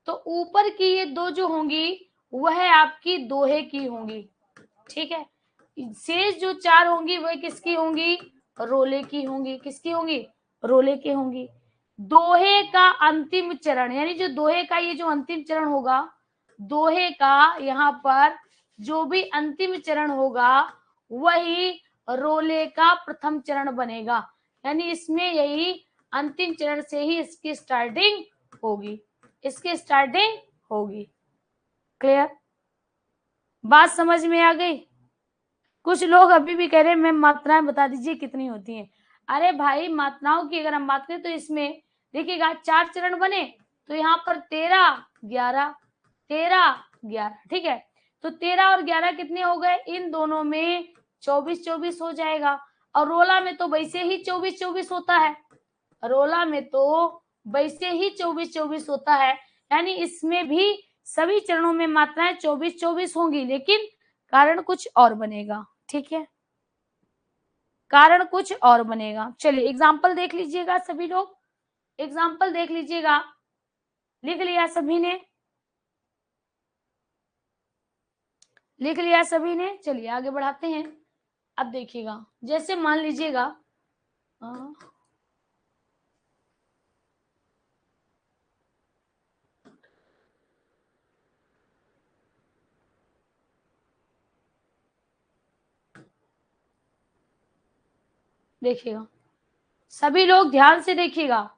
तो ऊपर की ये 2 जो होंगी वह आपकी दोहे की होंगी, ठीक है। शेष जो 4 होंगी वह किसकी होंगी, रोले की होंगी। किसकी होंगी, रोले की होंगी। दोहे का अंतिम चरण, यानी जो दोहे का ये जो अंतिम चरण होगा, दोहे का यहाँ पर जो भी अंतिम चरण होगा वही रोले का प्रथम चरण बनेगा। यानी इसमें यही अंतिम चरण से ही इसकी स्टार्टिंग होगी, इसकी स्टार्टिंग होगी। क्लियर, बात समझ में आ गई? कुछ लोग अभी भी कह रहे हैं मैम मात्राएं बता दीजिए कितनी होती हैं। अरे भाई मात्राओं की अगर हम बात करें तो इसमें देखिएगा 4 चरण बने, तो यहाँ पर 13, 11, 13, 11, ठीक है। तो 13 और 11 कितने हो गए, इन दोनों में 24, 24 हो जाएगा। और रोला में तो वैसे ही 24, 24 होता है, रोला में तो वैसे ही 24, 24 होता है। यानी इसमें भी सभी चरणों में मात्राएं 24, 24 होंगी, लेकिन कारण कुछ और बनेगा, ठीक है, कारण कुछ और बनेगा। चलिए एग्जाम्पल देख लीजिएगा सभी लोग, एग्जाम्पल देख लीजिएगा। लिख लिया सभी ने, लिख लिया सभी ने? चलिए आगे बढ़ाते हैं। अब देखिएगा, जैसे मान लीजिएगा देखिएगा, सभी लोग ध्यान से देखिएगा।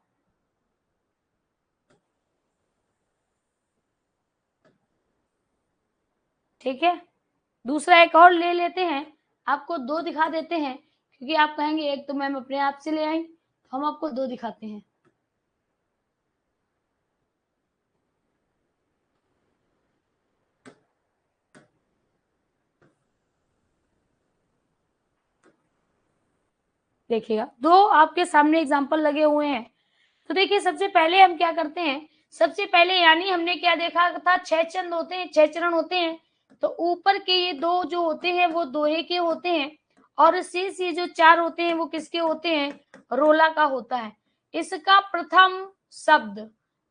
ठीक है, दूसरा एक और ले लेते हैं, आपको 2 दिखा देते हैं, क्योंकि आप कहेंगे एक तो मैम अपने आप से ले आई, तो हम आपको 2 दिखाते हैं। देखिएगा 2 आपके सामने एग्जाम्पल लगे हुए हैं। तो देखिए सबसे पहले हम क्या करते हैं, सबसे पहले यानी हमने क्या देखा था, 6 चरण होते हैं, 6 चरण होते हैं। तो ऊपर के ये 2 जो होते हैं वो दोहे के होते हैं, और शेष ये जो 4 होते हैं वो किसके होते हैं, रोला का होता है। इसका प्रथम शब्द,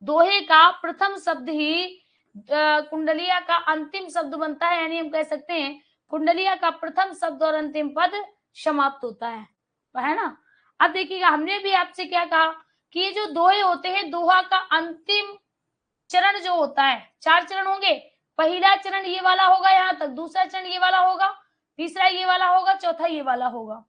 दोहे का प्रथम शब्द ही कुंडलिया का अंतिम शब्द बनता है। यानी हम कह सकते हैं कुंडलिया का प्रथम शब्द और अंतिम पद समाप्त होता है ना। अब देखिएगा हमने भी आपसे क्या कहा कि ये जो दोहे होते हैं, दोहा का अंतिम चरण जो होता है, 4 चरण होंगे। पहला चरण ये वाला होगा यहाँ तक, दूसरा चरण ये वाला होगा, तीसरा ये वाला होगा, चौथा ये वाला होगा,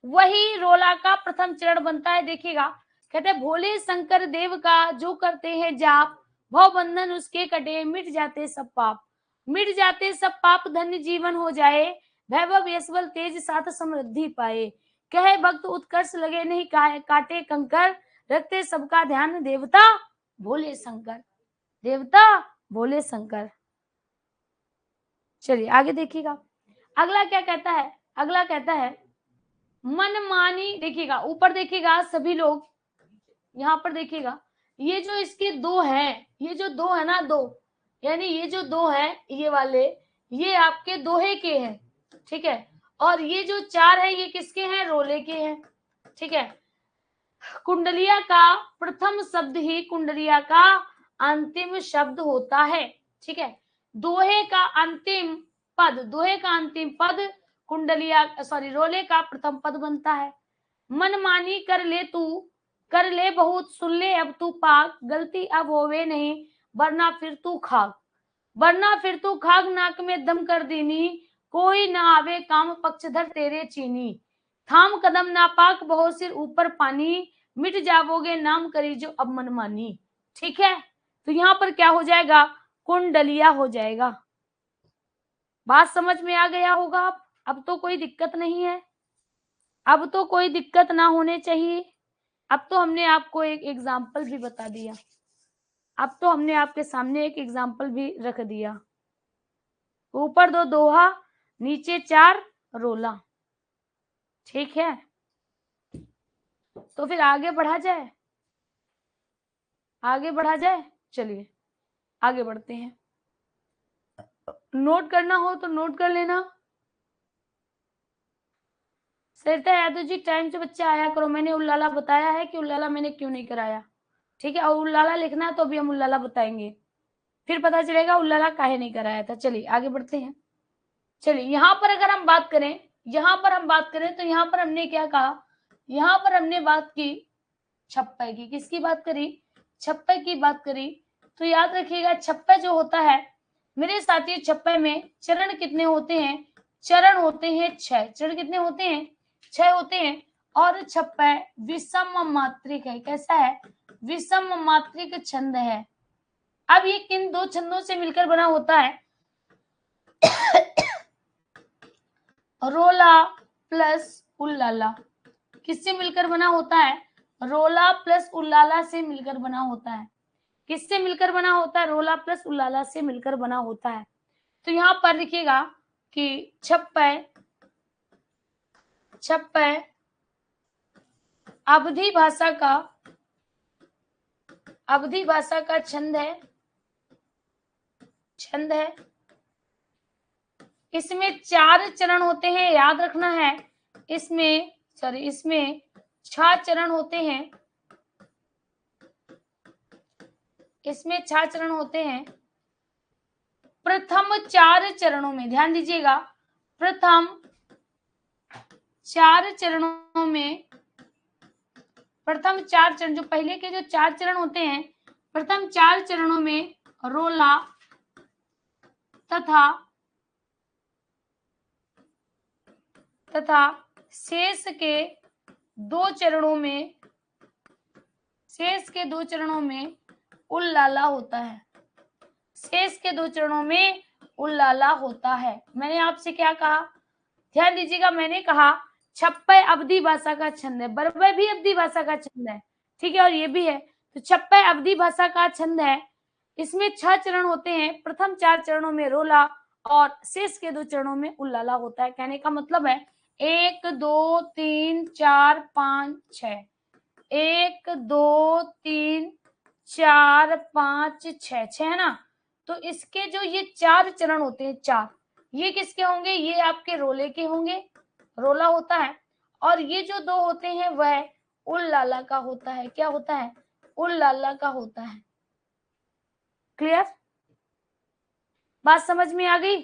वही रोला का प्रथम चरण बनता है। देखिएगा कहते हैं भोले शंकर देव का जो करते हैं जाप, भव बंधन उसके कटे, मिट जाते सब पाप, मिट जाते सब पाप, धन्य जीवन हो जाए, वैभव यशबल तेज साथ समृद्धि पाए, कहे भक्त उत्कर्ष लगे नहीं काटे कंकर, रखते सबका ध्यान देवता भोले शंकर, देवता भोले शंकर। चलिए आगे देखिएगा, अगला क्या कहता है, अगला कहता है मन मानी। देखिएगा ऊपर देखिएगा सभी लोग, यहाँ पर देखिएगा ये जो इसके 2 हैं, ये जो 2 है ना, 2 यानी ये जो 2 है ये वाले, ये आपके दोहे के हैं, ठीक है। और ये जो 4 है ये किसके हैं, रोले के हैं, ठीक है। कुंडलिया का प्रथम शब्द ही कुंडलिया का अंतिम शब्द होता है, ठीक है। दोहे का अंतिम पद, दोहे का अंतिम पद कुंडलिया रोले का प्रथम पद बनता है। मन मानी कर ले तू, कर ले बहुत, सुन ले अब तू पाक, गलती अब होवे नहीं, वरना फिर तू खाक, वरना फिर तू खाक, नाक में दम कर दीनी, कोई ना आवे काम पक्षधर तेरे चीनी, थाम कदम नापाक, बहुत सिर ऊपर पानी, मिट जावोगे नाम करी जो अब मनमानी। ठीक है, तो यहाँ पर क्या हो जाएगा, कुंडलिया हो जाएगा। बात समझ में आ गया होगा अब तो कोई दिक्कत नहीं है, अब तो कोई दिक्कत ना होने चाहिए। अब तो हमने आपको एक एग्जाम्पल भी बता दिया, अब तो हमने आपके सामने एक एग्जाम्पल भी रख दिया। ऊपर 2 दोहा, नीचे 4 रोला, ठीक है। तो फिर आगे बढ़ा जाए, आगे बढ़ा जाए। चलिए आगे बढ़ते हैं। नोट करना हो तो नोट कर लेना। सरिता यादव जी, टाइम से बच्चे आया करो। मैंने उल्लाला बताया है कि उल्लाला मैंने क्यों नहीं कराया, ठीक है। और उल्लाला लिखना है तो अभी हम उल्लाला बताएंगे, फिर पता चलेगा उल्लाला काहे नहीं कराया था। चलिए आगे बढ़ते हैं। चलिए यहाँ पर अगर हम बात करें, यहाँ पर हम बात करें तो यहाँ पर हमने क्या कहा, यहाँ पर हमने बात की छप्पे की। किसकी बात करी? छप्पे की बात करी। तो याद रखिएगा छप्पे जो होता है मेरे साथियों, छप्पे में चरण कितने होते हैं? चरण होते हैं 6। चरण कितने होते हैं? 6 होते हैं। और छप्पे विषम मात्रिक है। कैसा है? विषम मात्रिक छंद है। अब ये किन दो छंदों से मिलकर बना होता है? रोला प्लस उल्लाला। किससे मिलकर बना होता है? रोला प्लस उल्लाला से मिलकर बना होता है। किससे मिलकर बना होता है? रोला प्लस उल्लाला से मिलकर बना होता है। तो यहां पर लिखिएगा कि छप्पे अवधी भाषा का छंद है। इसमें 4 चरण होते हैं, याद रखना है। इसमें 6 चरण होते हैं। इसमें 6 चरण होते हैं। प्रथम 4 चरणों में ध्यान दीजिएगा, प्रथम 4 चरणों में, प्रथम 4 चरण, जो पहले के जो 4 चरण होते हैं, प्रथम 4 चरणों में रोला तथा शेष के 2 चरणों में उल्लाला होता है। शेष के 2 चरणों में उल्लाला होता है। मैंने आपसे क्या कहा? ध्यान दीजिएगा, मैंने कहा छप्पे अवधी भाषा का छंद है। बरबे भी अवधी भाषा का छंद है, ठीक है, और ये भी है। तो छप्पे अवधी भाषा का छंद है। इसमें 6 चरण होते हैं। प्रथम 4 चरणों में रोला और शेष के 2 चरणों में उल्लाला होता है। कहने का मतलब है 1 2 3 4 5 6, 1 2 3 4 5 6 है ना। तो इसके जो ये 4 चरण होते हैं, 4, ये किसके होंगे? ये आपके रोले के होंगे, रोला होता है। और ये जो 2 होते हैं वह उल्लाला का होता है। क्या होता है? उल्लाला का होता है। क्लियर? बात समझ में आ गई?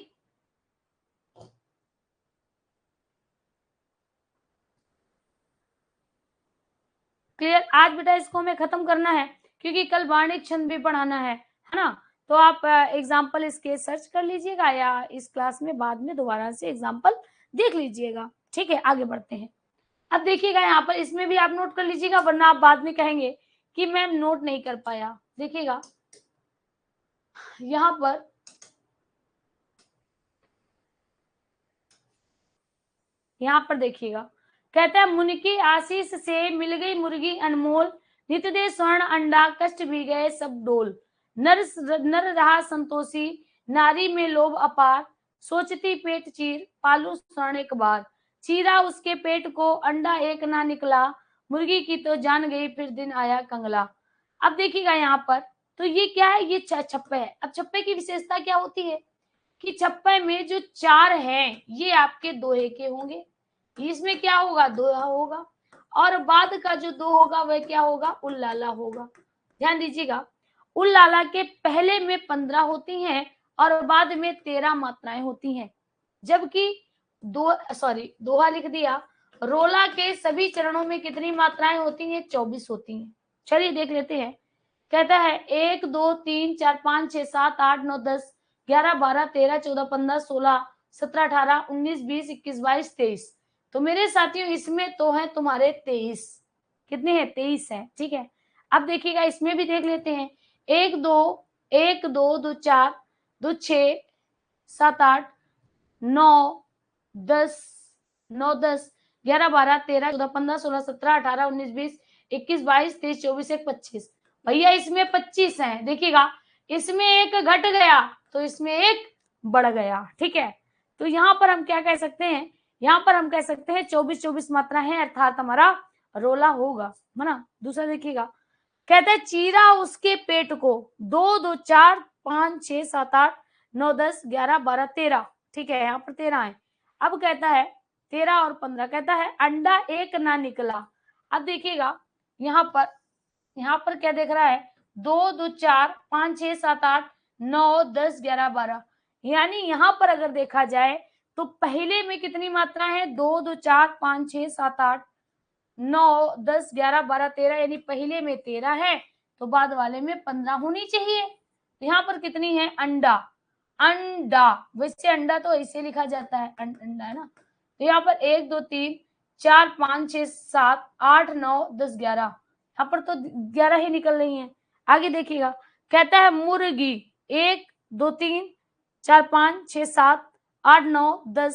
क्लियर? आज बेटा इसको हमें खत्म करना है क्योंकि कल वाणिज्य छंद भी पढ़ाना है ना। तो आप एग्जाम्पल इसके सर्च कर लीजिएगा या इस क्लास में बाद में दोबारा से एग्जाम्पल देख लीजिएगा, ठीक है। आगे बढ़ते हैं। अब देखिएगा यहाँ पर, इसमें भी आप नोट कर लीजिएगा वरना आप बाद में कहेंगे कि मैम नोट नहीं कर पाया। देखिएगा यहाँ पर देखिएगा, कहता है मुनि आशीष से मिल गई मुर्गी अनमोल, नित दे स्वर्ण अंडा कष्ट भी गए सब डोल। नर रहा संतोषी नारी में लोभ अपार, सोचती पेट चीर पालू स्वर्ण एक बार। चीरा उसके पेट को अंडा एक ना निकला, मुर्गी की तो जान गई फिर दिन आया कंगला। अब देखिएगा यहाँ पर, तो ये क्या है? ये छप्पे है। अब छप्पे की विशेषता क्या होती है कि छप्पे में जो 4 हैं ये आपके दोहे के होंगे। इसमें क्या होगा? दोहा होगा। और बाद का जो 2 होगा वह क्या होगा? उल्लाला होगा। ध्यान दीजिएगा, उल्लाला के पहले में 15 होती हैं और बाद में 13 मात्राएं होती हैं। जबकि दोहा लिख दिया, रोला के सभी चरणों में कितनी मात्राएं होती हैं? 24 होती हैं। चलिए देख लेते हैं। कहता है 1 2 3 4 5 6 7 8 9 10 11 12 13 14 15 16 17 18 19 20 21 22 23। तो मेरे साथियों इसमें तो है तुम्हारे 23। कितने हैं? 23 है, ठीक है। अब देखिएगा इसमें भी देख लेते हैं। 1 2 1 2 2 4 2 6 7 8 9 10 9 10 11 12 13 14 15 16 17 18 19 20 21 22 23 24 1 25। भैया इसमें 25 है। देखिएगा इसमें एक घट गया तो इसमें एक बढ़ गया, ठीक है। तो यहाँ पर हम क्या कह सकते हैं, यहाँ पर हम कह सकते हैं 24 मात्रा है, अर्थात हमारा रोला होगा, है ना। दूसरा देखिएगा, कहता है चीरा उसके पेट को 2 2 4 5 6 7 8 9 10 11 12 13, ठीक है, यहाँ पर 13 है। अब कहता है 13 और 15, कहता है अंडा एक ना निकला। अब देखिएगा यहाँ पर क्या देख रहा है, 2 2 4 5 6 7 8 9 10 11 12, यानी यहाँ पर अगर देखा जाए तो पहले में कितनी मात्रा है, 2 2 4 5 6 7 8 9 10 11 12 13, यानी पहले में 13 है तो बाद वाले में 15 होनी चाहिए। तो यहाँ पर कितनी है, अंडा, अंडा, वैसे अंडा तो ऐसे लिखा जाता है, अंडा है ना। तो यहाँ पर 1 2 3 4 5 6 7 8 9 10 11, यहाँ पर तो 11 ही निकल रही हैं। आगे देखिएगा, कहता है मुर्गी 1 2 3 4 5 6 7 8 9 10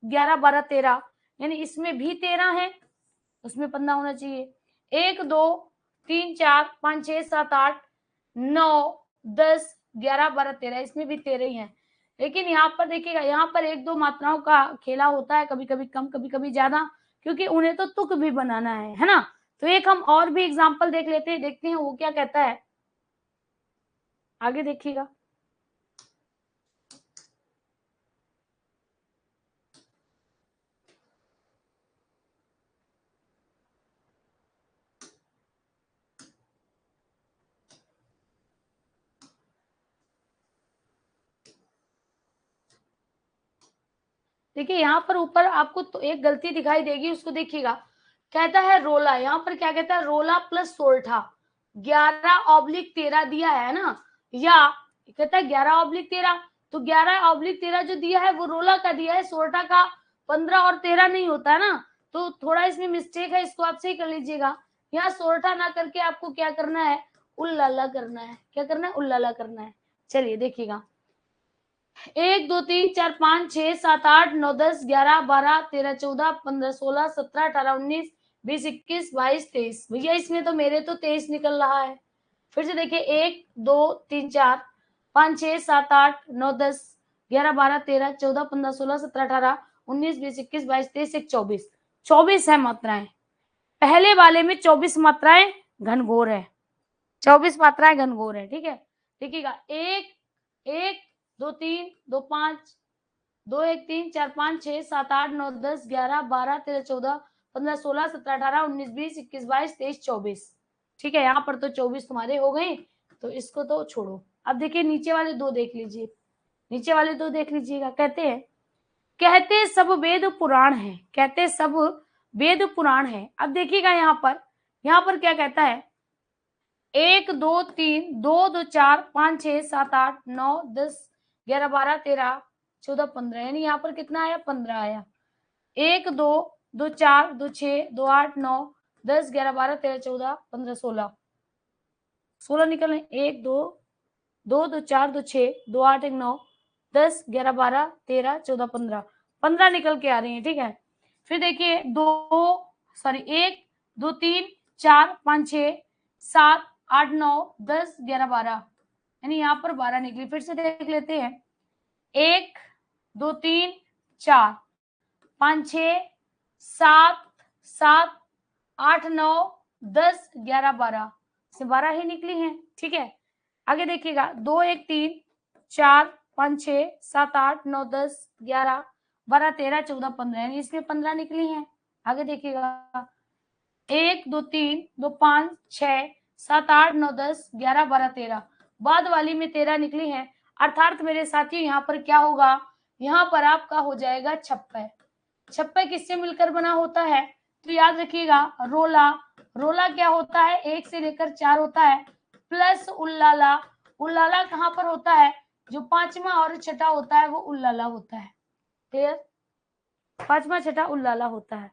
11 12 13, यानी इसमें भी 13 है, उसमें 15 होना चाहिए। 1 2 3 4 5 6 7 8 9 10 11 12 13, इसमें भी 13 ही है। लेकिन यहाँ पर देखिएगा, यहाँ पर 1 2 मात्राओं का खेला होता है, कभी कभी कम कभी कभी ज्यादा, क्योंकि उन्हें तो तुक भी बनाना है ना। तो एक हम और भी एग्जाम्पल देख लेते हैं, देखते हैं वो क्या कहता है। आगे देखिएगा, देखिए यहाँ पर ऊपर आपको तो एक गलती दिखाई देगी, उसको देखिएगा। कहता है रोला, यहाँ पर क्या कहता है, रोला प्लस सोल्ठा 11/13 दिया है ना, या कहता है 11/13, तो 11/13 जो दिया है वो रोला का दिया है, सोल्ठा का 15 और 13 नहीं होता है ना। तो थोड़ा इसमें मिस्टेक है, इसको आप सही कर लीजिएगा। यहाँ सोल्ठा ना करके आपको क्या करना है, उल्लाला करना है। क्या करना है, उल्लाला करना है। चलिए देखिएगा, 1 2 3 4 5 6 7 8 9 10 11 12 13 14 15 16 17 18 19 20 21 22 23, भैया इसमें तो मेरे तो 23 निकल रहा है। फिर से देखिए, 1 2 3 4 5 6 7 8 9 10 11 12 13 14 15 16 17 18 19 20 21 22 23 24, 24 है मात्राएं। पहले वाले में 24 मात्राएं घनघोर है, 24 मात्राएं घनघोर है, ठीक है। देखिएगा, 1 1 2 3 2 5 2 1 3 4 5 6 7 8 9 10 11 12 13 14 15 16 17 18 19 20 21 22 23 24, ठीक है। यहाँ पर तो 24 तुम्हारे हो गए, तो इसको तो छोड़ो। अब देखिए नीचे वाले दो देख लीजिए, नीचे वाले दो देख लीजिएगा। कहते सब वेद पुराण है, कहते सब वेद पुराण है। अब देखिएगा यहाँ पर क्या कहता है, 1 2 3 2 2 4 5 6 7 8 9 10 11 12 13 14 15, यानी यहाँ पर कितना आया, 15 आया। 1 2 2 4 2 6 2 8 9 10 11 12 13 14 15 16, 16 निकल रहे। 1 2 2 2 4 2 6 2 8 1 9 10 11 12 13 14 15, 15 निकल के आ रही है, ठीक है। फिर देखिए 1 2 3 4 5 6 7 8 9 10 11 12, यानी यहाँ पर 12 निकली। फिर से देख लेते हैं, 1 2 3 4 5 6 7 7 8 9 10 11 12 से 12 ही निकली हैं, ठीक है। आगे देखिएगा, 2 1 3 4 5 6 7 8 9 10 11 12 13 14 15, यानी इसमें 15 निकली हैं। आगे देखिएगा, 1 2 3 2 5 6 7 8 9 10 11 12 13, बाद वाली में 13 निकली हैं। अर्थात मेरे साथियों यहाँ पर क्या होगा, यहाँ पर आपका हो जाएगा 56। 56 किससे मिलकर बना होता है, तो याद रखिएगा, रोला, रोला क्या होता है, 1 से लेकर 4 होता है, प्लस उल्लाला, उल्लाला कहाँ पर होता है, जो पांचवा और छठा होता है वो उल्लाला होता है। क्लियर, पांचवा छठा उल्लाला होता है।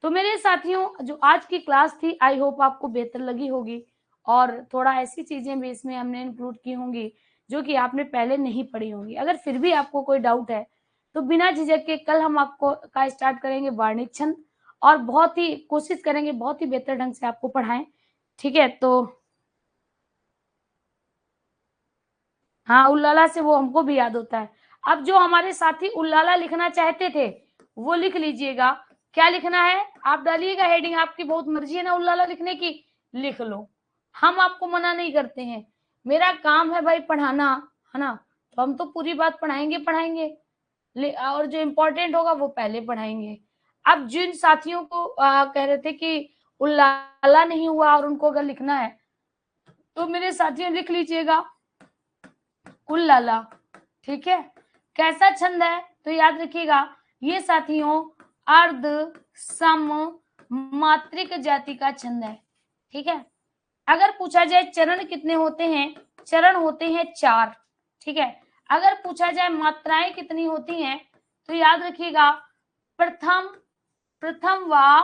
तो मेरे साथियों, जो आज की क्लास थी, आई होप आपको बेहतर लगी होगी, और थोड़ा ऐसी चीजें भी इसमें हमने इंक्लूड की होंगी जो कि आपने पहले नहीं पढ़ी होंगी। अगर फिर भी आपको कोई डाउट है तो बिना झिझक के कल हम आपको का स्टार्ट करेंगे वार्णिक छंद, और बहुत ही कोशिश करेंगे बहुत ही बेहतर ढंग से आपको पढ़ाएं, ठीक है। तो हाँ, उल्लाला से वो हमको भी याद होता है, अब जो हमारे साथी उल्लाला लिखना चाहते थे वो लिख लीजिएगा। क्या लिखना है आप डालिएगा हेडिंग, आपकी बहुत मर्जी है ना उल्लाला लिखने की, लिख लो, हम आपको मना नहीं करते हैं। मेरा काम है भाई पढ़ाना, है ना, तो हम तो पूरी बात पढ़ाएंगे और जो इम्पोर्टेंट होगा वो पहले पढ़ाएंगे। अब जिन साथियों को कह रहे थे कि उल्लाला नहीं हुआ और उनको अगर लिखना है तो मेरे साथियों लिख लीजिएगा उल्लाला, ठीक है। कैसा छंद है तो याद रखिएगा ये साथियों अर्ध सम मात्रिक जाति का छंद है, ठीक है। अगर पूछा जाए चरण कितने होते हैं, चरण होते हैं 4, ठीक है। अगर पूछा जाए मात्राएं कितनी होती हैं तो याद रखिएगा प्रथम व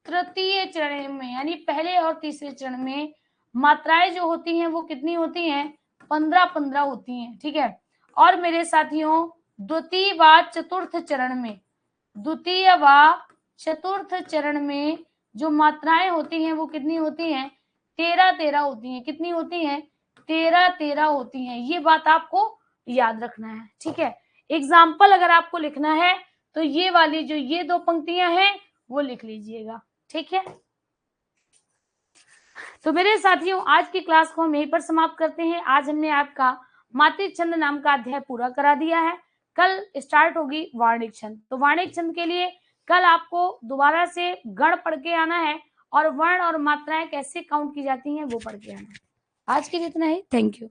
तृतीय चरण में यानी पहले और तीसरे चरण में मात्राएं जो होती हैं वो कितनी होती हैं, 15-15 होती हैं, ठीक है। और मेरे साथियों द्वितीय व चतुर्थ चरण में जो मात्राएं होती हैं वो कितनी होती हैं, 13-13 होती हैं। कितनी होती हैं, 13-13 होती हैं। ये बात आपको याद रखना है, ठीक है। एग्जाम्पल अगर आपको लिखना है तो ये वाली जो ये 2 पंक्तियां हैं वो लिख लीजिएगा, ठीक है। तो मेरे साथियों आज की क्लास को हम यहीं पर समाप्त करते हैं। आज हमने आपका मात्रिक छंद नाम का अध्याय पूरा करा दिया है। कल स्टार्ट होगी वार्णिक छंद। तो वार्णिक छंद के लिए कल आपको दोबारा से गण पढ़ के आना है और वर्ण और मात्राएं कैसे काउंट की जाती हैं वो पढ़ के आना है। आज के लिए इतना ही, थैंक यू।